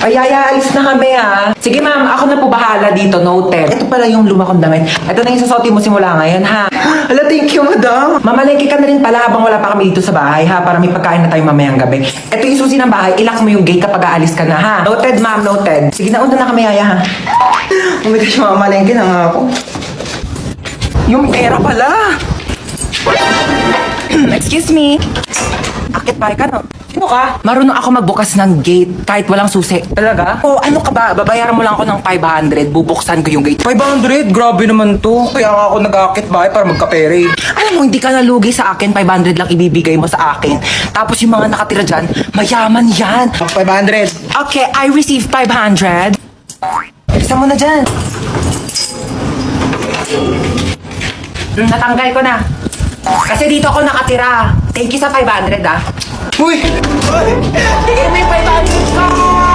Ay, alis na kami Sige ma'am, ako na po bahala dito, noted. Ito pala yung luma kong damit. Ito na yung susuotin mo simula ngayon ha. Hala, thank you madam. Mamalengke ka na rin pala habang wala pa kami dito sa bahay ha, para may pagkain na tayo mamayang gabi. Ito yung susi ng bahay, ilak mo yung gate kapag aalis ka na ha. Noted ma'am, noted. Sige na, una na kami Yaya ha. Oh my gosh, mamalengke na nga ako. Yung pera pala. Excuse me. Akit bahay ka no? Sino ka? Marunong ako magbukas ng gate kahit walang susi. Talaga? Oo, ano ka ba? Babayaran mo lang ako ng 500. Bubuksan ko yung gate. 500? Grabe naman to. Kaya nga ako nag-aakit bahay para magkapere. Alam mo, hindi ka nalugi sa akin. 500 lang ibibigay mo sa akin. Tapos yung mga nakatira dyan, mayaman yan. 500. Okay, I received 500. Isa mo na dyan. Natanggal ko na. Kasi dito ako nakatira. Thank you sa 500 Uy! Bigay mo yung 500 ko!